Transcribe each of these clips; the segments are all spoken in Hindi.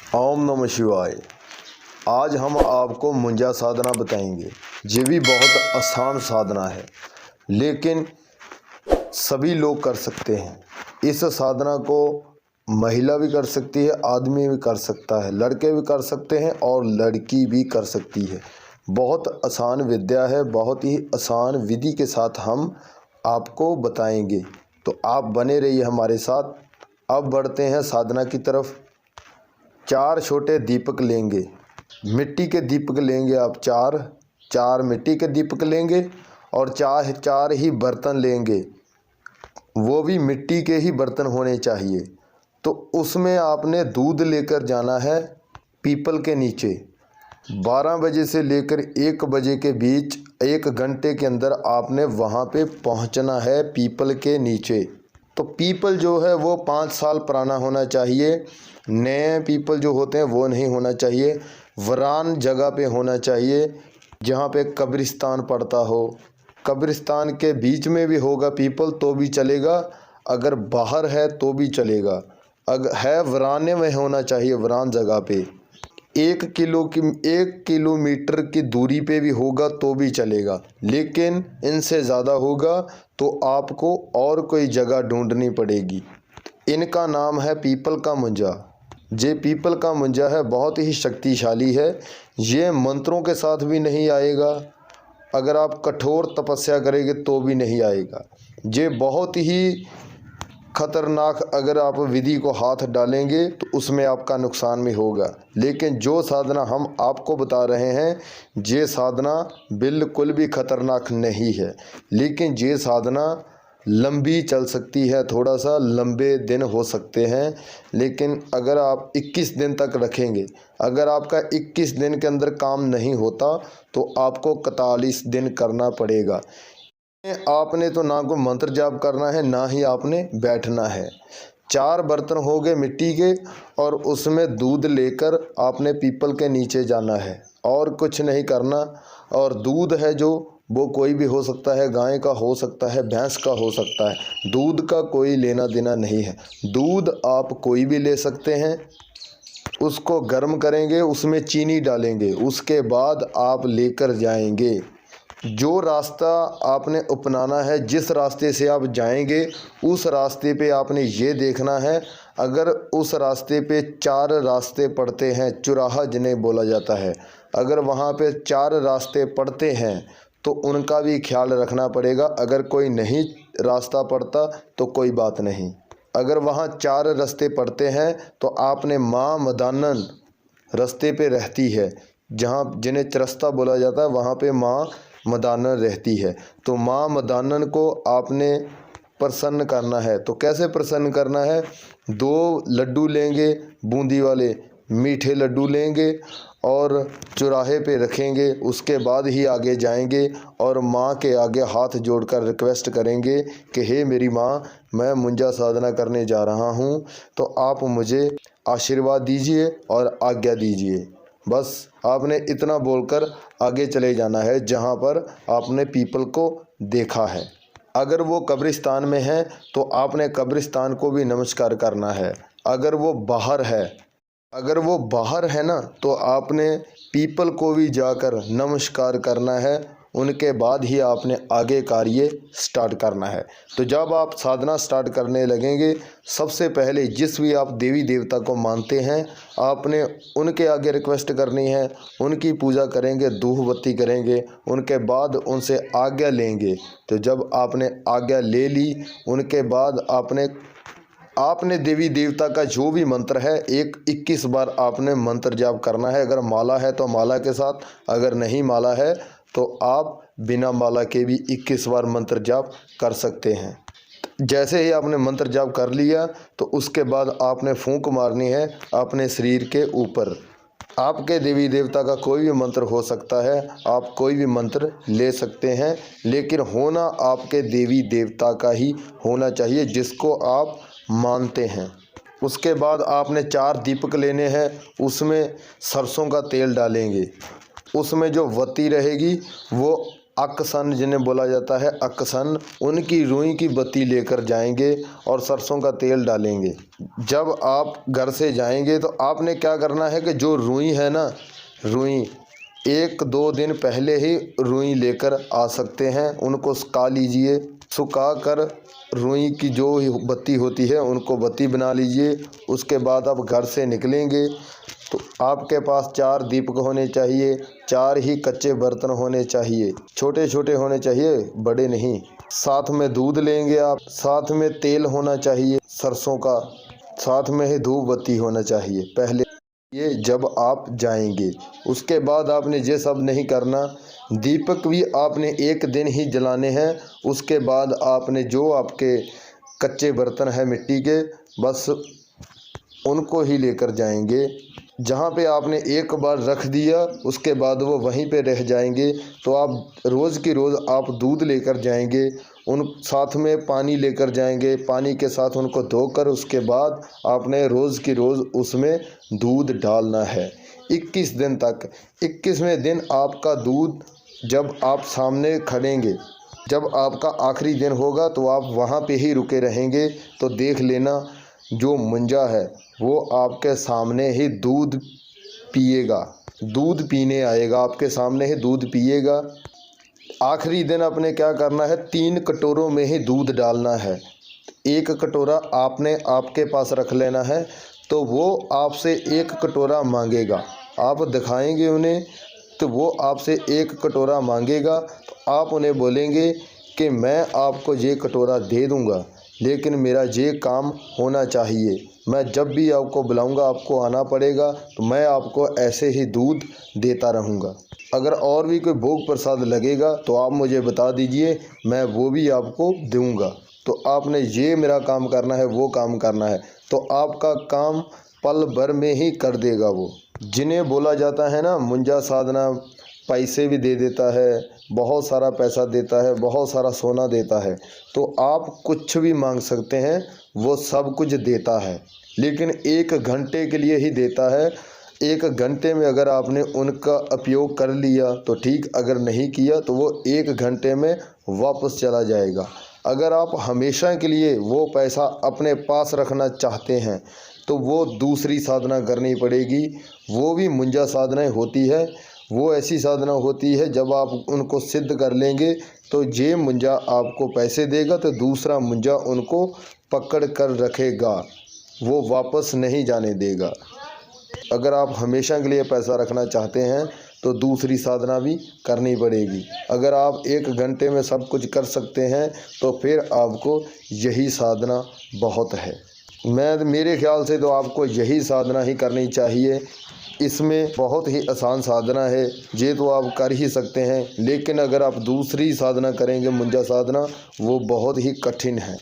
ओम नमः शिवाय। आज हम आपको मुंजा साधना बताएंगे। ये भी बहुत आसान साधना है, लेकिन सभी लोग कर सकते हैं। इस साधना को महिला भी कर सकती है, आदमी भी कर सकता है, लड़के भी कर सकते हैं और लड़की भी कर सकती है। बहुत आसान विद्या है, बहुत ही आसान विधि के साथ हम आपको बताएंगे, तो आप बने रहिए हमारे साथ। अब बढ़ते हैं साधना की तरफ। 4 छोटे दीपक लेंगे, मिट्टी के दीपक लेंगे आप। चार मिट्टी के दीपक लेंगे और चार ही बर्तन लेंगे, वो भी मिट्टी के ही बर्तन होने चाहिए। तो उसमें आपने दूध लेकर जाना है पीपल के नीचे। 12 बजे से लेकर 1 बजे के बीच 1 घंटे के अंदर आपने वहाँ पे पहुँचना है पीपल के नीचे। तो पीपल जो है वो 5 साल पुराना होना चाहिए। नए पीपल जो होते हैं वो नहीं होना चाहिए। वीरान जगह पे होना चाहिए, जहाँ पे कब्रिस्तान पड़ता हो। कब्रिस्तान के बीच में भी होगा पीपल तो भी चलेगा, अगर बाहर है तो भी चलेगा। अगर है वीराने में होना चाहिए, वीरान जगह पे। 1 किलोमीटर की दूरी पे भी होगा तो भी चलेगा, लेकिन इनसे ज़्यादा होगा तो आपको और कोई जगह ढूंढनी पड़ेगी। इनका नाम है पीपल का मुंजा। ये पीपल का मुंजा है, बहुत ही शक्तिशाली है। ये मंत्रों के साथ भी नहीं आएगा, अगर आप कठोर तपस्या करेंगे तो भी नहीं आएगा। ये बहुत ही खतरनाक, अगर आप विधि को हाथ डालेंगे तो उसमें आपका नुकसान भी होगा। लेकिन जो साधना हम आपको बता रहे हैं, ये साधना बिल्कुल भी खतरनाक नहीं है, लेकिन ये साधना लंबी चल सकती है, थोड़ा सा लंबे दिन हो सकते हैं। लेकिन अगर आप 21 दिन तक रखेंगे, अगर आपका 21 दिन के अंदर काम नहीं होता तो आपको 41 दिन करना पड़ेगा। आपने तो ना कोई मंत्र जाप करना है, ना ही आपने बैठना है। 4 बर्तन हो गए मिट्टी के, और उसमें दूध लेकर आपने पीपल के नीचे जाना है, और कुछ नहीं करना। और दूध है जो वो कोई भी हो सकता है, गाय का हो सकता है, भैंस का हो सकता है। दूध का कोई लेना देना नहीं है। दूध आप कोई भी ले सकते हैं। उसको गर्म करेंगे, उसमें चीनी डालेंगे, उसके बाद आप लेकर जाएंगे। जो रास्ता आपने अपनाना है, जिस रास्ते से आप जाएंगे, उस रास्ते पे आपने ये देखना है। अगर उस रास्ते पे 4 रास्ते पड़ते हैं, चौराहा जिन्हें बोला जाता है, अगर वहाँ पे 4 रास्ते पड़ते हैं तो उनका भी ख्याल रखना पड़ेगा। अगर कोई नहीं रास्ता पड़ता तो कोई बात नहीं। अगर वहाँ 4 रास्ते पड़ते हैं तो आपने माँ मदानन रास्ते पे रहती है, जहाँ जिन्हें चरस्ता बोला जाता है, वहाँ पे माँ मदानन रहती है। तो माँ मदानन को आपने प्रसन्न करना है। तो कैसे प्रसन्न करना है? 2 लड्डू लेंगे, बूंदी वाले मीठे लड्डू लेंगे और चौराहे पे रखेंगे। उसके बाद ही आगे जाएंगे और माँ के आगे हाथ जोड़कर रिक्वेस्ट करेंगे कि हे मेरी माँ, मैं मुंजा साधना करने जा रहा हूँ, तो आप मुझे आशीर्वाद दीजिए और आज्ञा दीजिए। बस आपने इतना बोलकर आगे चले जाना है जहाँ पर आपने पीपल को देखा है। अगर वो कब्रिस्तान में है तो आपने कब्रिस्तान को भी नमस्कार करना है। अगर वो बाहर है ना, तो आपने पीपल को भी जाकर नमस्कार करना है। उनके बाद ही आपने आगे कार्य स्टार्ट करना है। तो जब आप साधना स्टार्ट करने लगेंगे, सबसे पहले जिस भी आप देवी देवता को मानते हैं, आपने उनके आगे रिक्वेस्ट करनी है। उनकी पूजा करेंगे, धूप बत्ती करेंगे, उनके बाद उनसे आज्ञा लेंगे। तो जब आपने आज्ञा ले ली, उनके बाद आपने देवी देवता का जो भी मंत्र है 21 बार आपने मंत्र जाप करना है। अगर माला है तो माला के साथ, अगर नहीं माला है तो आप बिना माला के भी 21 बार मंत्र जाप कर सकते हैं। जैसे ही आपने मंत्र जाप कर लिया तो उसके बाद आपने फूंक मारनी है अपने शरीर के ऊपर। आपके देवी देवता का कोई भी मंत्र हो सकता है, आप कोई भी मंत्र ले सकते हैं, लेकिन होना आपके देवी देवता का ही होना चाहिए जिसको आप मानते हैं। उसके बाद आपने 4 दीपक लेने हैं, उसमें सरसों का तेल डालेंगे। उसमें जो वत्ती रहेगी वो अकसन जिन्हें बोला जाता है अकसन, उनकी रुई की बत्ती लेकर जाएंगे और सरसों का तेल डालेंगे। जब आप घर से जाएंगे तो आपने क्या करना है कि जो रुई है ना, रुई 1-2 दिन पहले ही रुई लेकर आ सकते हैं, उनको सुखा लीजिए। सुखा कर रुई की जो बत्ती होती है उनको बत्ती बना लीजिए। उसके बाद आप घर से निकलेंगे तो आपके पास 4 दीपक होने चाहिए, 4 ही कच्चे बर्तन होने चाहिए, छोटे छोटे होने चाहिए, बड़े नहीं। साथ में दूध लेंगे आप, साथ में तेल होना चाहिए सरसों का, साथ में ही धूप बत्ती होना चाहिए पहले ये जब आप जाएंगे। उसके बाद आपने ये सब नहीं करना, दीपक भी आपने 1 दिन ही जलाने हैं। उसके बाद आपने जो आपके कच्चे बर्तन हैं मिट्टी के, बस उनको ही लेकर जाएंगे। जहाँ पे आपने एक बार रख दिया उसके बाद वो वहीं पे रह जाएंगे। तो आप रोज़ की रोज़ आप दूध लेकर जाएंगे, उन साथ में पानी लेकर जाएंगे, पानी के साथ उनको धोकर उसके बाद आपने रोज़ की रोज़ उसमें दूध डालना है 21 दिन तक। 21वें दिन आपका दूध जब आप सामने खड़ेंगे, जब आपका आखिरी दिन होगा तो आप वहाँ पे ही रुके रहेंगे। तो देख लेना जो मुंजा है वो आपके सामने ही दूध पिएगा, दूध पीने आएगा, आपके सामने ही दूध पिएगा। आखिरी दिन आपने क्या करना है, 3 कटोरों में ही दूध डालना है। 1 कटोरा आपने आपके पास रख लेना है, तो वो आपसे 1 कटोरा मांगेगा। आप दिखाएंगे उन्हें तो वो आपसे 1 कटोरा मांगेगा। तो आप उन्हें बोलेंगे कि मैं आपको ये कटोरा दे दूँगा, लेकिन मेरा ये काम होना चाहिए। मैं जब भी आपको बुलाऊंगा आपको आना पड़ेगा, तो मैं आपको ऐसे ही दूध देता रहूँगा। अगर और भी कोई भोग प्रसाद लगेगा तो आप मुझे बता दीजिए, मैं वो भी आपको दूँगा। तो आपने ये मेरा काम करना है, वो काम करना है, तो आपका काम पल भर में ही कर देगा वो। जिन्हें बोला जाता है ना मुंजा साधना, पैसे भी दे देता है, बहुत सारा पैसा देता है, बहुत सारा सोना देता है। तो आप कुछ भी मांग सकते हैं, वो सब कुछ देता है, लेकिन 1 घंटे के लिए ही देता है। 1 घंटे में अगर आपने उनका उपयोग कर लिया तो ठीक, अगर नहीं किया तो वो 1 घंटे में वापस चला जाएगा। अगर आप हमेशा के लिए वो पैसा अपने पास रखना चाहते हैं तो वो दूसरी साधना करनी पड़ेगी। वो भी मुंजा साधनाएँ होती है। वो ऐसी साधना होती है जब आप उनको सिद्ध कर लेंगे तो ये मुंजा आपको पैसे देगा, तो दूसरा मुंजा उनको पकड़ कर रखेगा, वो वापस नहीं जाने देगा। अगर आप हमेशा के लिए पैसा रखना चाहते हैं तो दूसरी साधना भी करनी पड़ेगी। अगर आप 1 घंटे में सब कुछ कर सकते हैं तो फिर आपको यही साधना बहुत है। मेरे ख्याल से तो आपको यही साधना ही करनी चाहिए। इसमें बहुत ही आसान साधना है, ये तो आप कर ही सकते हैं। लेकिन अगर आप दूसरी साधना करेंगे मुंजा साधना, वो बहुत ही कठिन है।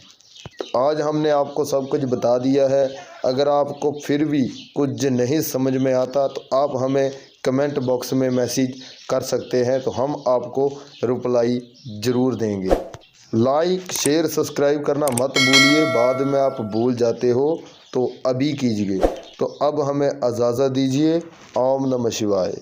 आज हमने आपको सब कुछ बता दिया है। अगर आपको फिर भी कुछ नहीं समझ में आता तो आप हमें कमेंट बॉक्स में मैसेज कर सकते हैं, तो हम आपको रिप्लाई ज़रूर देंगे। लाइक शेयर सब्सक्राइब करना मत भूलिए, बाद में आप भूल जाते हो तो अभी कीजिए। तो अब हमें इजाज़त दीजिए। ओम नमः शिवाय।